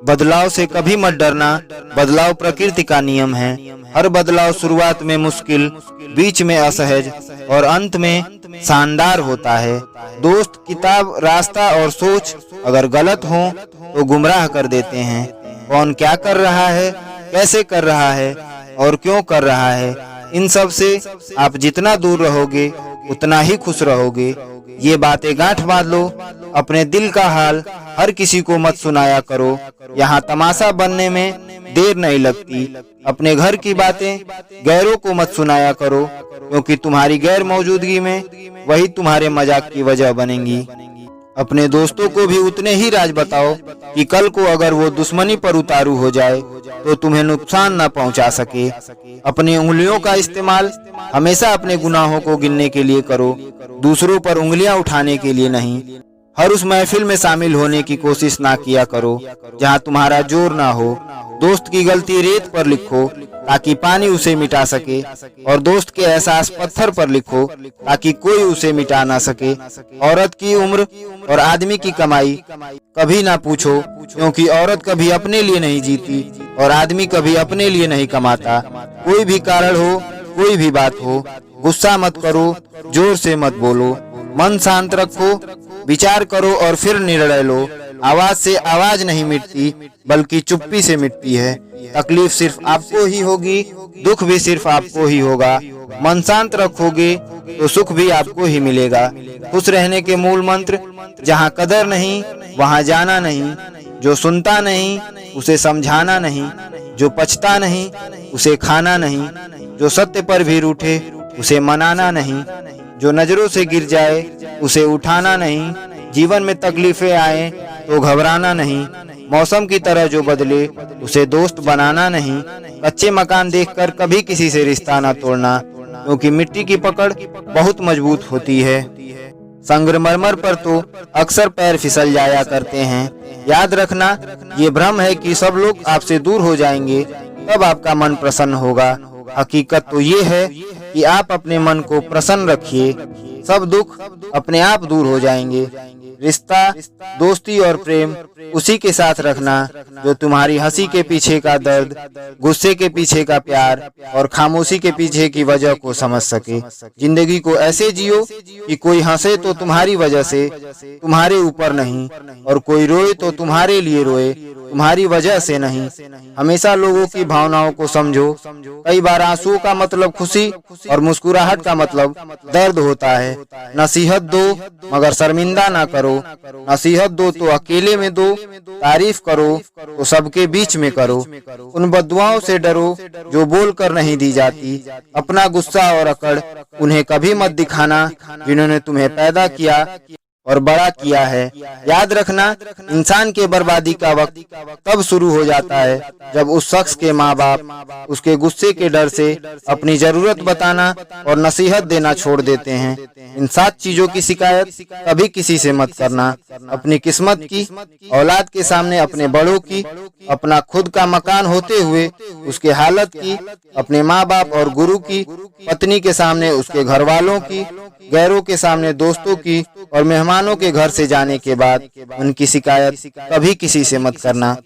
बदलाव से कभी मत डरना, बदलाव प्रकृति का नियम है। हर बदलाव शुरुआत में मुश्किल, बीच में असहज और अंत में शानदार होता है। दोस्त, किताब, रास्ता और सोच अगर गलत हो तो गुमराह कर देते हैं। कौन क्या कर रहा है, कैसे कर रहा है और क्यों कर रहा है, इन सब से आप जितना दूर रहोगे उतना ही खुश रहोगे। ये बातें गांठ बांध लो। अपने दिल का हाल हर किसी को मत सुनाया करो, यहाँ तमाशा बनने में देर नहीं लगती। अपने घर की बातें गैरों को मत सुनाया करो, क्योंकि तुम्हारी गैर मौजूदगी में वही तुम्हारे मजाक की वजह बनेंगी। अपने दोस्तों को भी उतने ही राज बताओ कि कल को अगर वो दुश्मनी पर उतारू हो जाए तो तुम्हें नुकसान न पहुंचा सके। अपनी उंगलियों का इस्तेमाल हमेशा अपने गुनाहों को गिनने के लिए करो, दूसरों पर उंगलियां उठाने के लिए नहीं। हर उस महफिल में शामिल होने की कोशिश ना किया करो जहां तुम्हारा जोर ना हो। दोस्त की गलती रेत पर लिखो ताकि पानी उसे मिटा सके, और दोस्त के एहसास पत्थर पर लिखो ताकि कोई उसे मिटा ना सके। औरत की उम्र और आदमी की कमाई कभी ना पूछो, क्योंकि औरत कभी अपने लिए नहीं जीती और आदमी कभी अपने लिए नहीं कमाता। कोई भी कारण हो, कोई भी बात हो, गुस्सा मत करो, जोर से मत बोलो, मन शांत रखो, विचार करो और फिर निर्णय लो। आवाज से आवाज नहीं मिटती, बल्कि चुप्पी से मिटती है। तकलीफ सिर्फ आपको ही होगी, दुख भी सिर्फ आपको ही होगा। मन शांत रखोगे तो सुख भी आपको ही मिलेगा। खुश रहने के मूल मंत्र, जहाँ कदर नहीं वहाँ जाना नहीं, जो सुनता नहीं उसे समझाना नहीं, जो पछता नहीं उसे खाना नहीं, जो सत्य पर भी रूठे उसे मनाना नहीं, जो नजरों से गिर जाए उसे उठाना नहीं। जीवन में तकलीफें आए तो घबराना नहीं, मौसम की तरह जो बदले उसे दोस्त बनाना नहीं। कच्चे मकान देखकर कभी किसी से रिश्ता न तोड़ना, क्योंकि मिट्टी की पकड़ बहुत मजबूत होती है। संगमरमर पर तो अक्सर पैर फिसल जाया करते हैं। याद रखना, ये भ्रम है कि सब लोग आपसे दूर हो जाएंगे तब आपका मन प्रसन्न होगा। हकीकत तो ये है कि आप अपने मन को प्रसन्न रखिए, सब दुख अपने आप दूर हो जाएंगे। रिश्ता, दोस्ती और प्रेम उसी के साथ रखना जो तुम्हारी हंसी के पीछे का दर्द, गुस्से के पीछे का प्यार और खामोशी के पीछे की वजह को समझ सके। जिंदगी को ऐसे जियो कि कोई हंसे तो तुम्हारी वजह से, तुम्हारे ऊपर नहीं, और कोई रोए तो तुम्हारे लिए रोए, तुम्हारी वजह से नहीं। हमेशा लोगों की भावनाओं को समझो। कई बार आंसुओं का मतलब खुशी और मुस्कुराहट का मतलब दर्द होता है। नसीहत दो मगर शर्मिंदा ना करो। नसीहत दो तो अकेले में दो, तारीफ करो तो सबके बीच में करो। उन बद्दुआओं से डरो जो बोल कर नहीं दी जाती। अपना गुस्सा और अकड़ उन्हें कभी मत दिखाना जिन्होंने तुम्हें पैदा किया और बड़ा किया है। याद रखना, इंसान के बर्बादी का वक्त तब शुरू हो जाता है जब उस शख्स के माँ बाप उसके गुस्से के डर से अपनी जरूरत बताना और नसीहत देना छोड़ देते हैं। इन 7 चीजों की शिकायत कभी किसी से मत करना। अपनी किस्मत की, औलाद के सामने अपने बड़ों की, अपना खुद का मकान होते हुए उसके हालत की, अपने माँ बाप और गुरु की, पत्नी के सामने उसके घर वालों की, गैरों के सामने दोस्तों की, और मेहमानों के घर से जाने के बाद उनकी शिकायत कभी किसी से मत करना।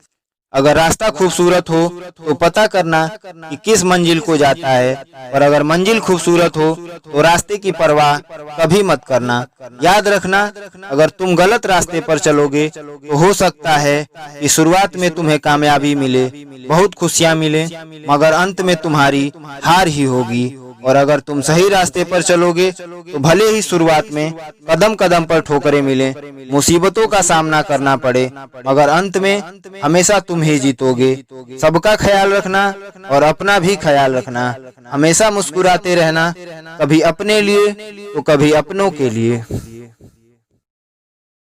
अगर रास्ता खूबसूरत हो तो पता करना कि किस मंजिल को जाता है, और अगर मंजिल खूबसूरत हो तो रास्ते की परवाह कभी मत करना। याद रखना, अगर तुम गलत रास्ते पर चलोगे तो हो सकता है कि शुरुआत में तुम्हें कामयाबी मिले, बहुत खुशियां मिले, मगर अंत में तुम्हारी हार ही होगी। और अगर तुम सही रास्ते पर चलोगे तो भले ही शुरुआत में कदम कदम पर ठोकरें मिले, मुसीबतों का सामना करना पड़े, मगर अंत में हमेशा तुम ही जीतोगे। सबका ख्याल रखना और अपना भी ख्याल रखना। हमेशा मुस्कुराते रहना, कभी अपने लिए तो कभी अपनों के लिए।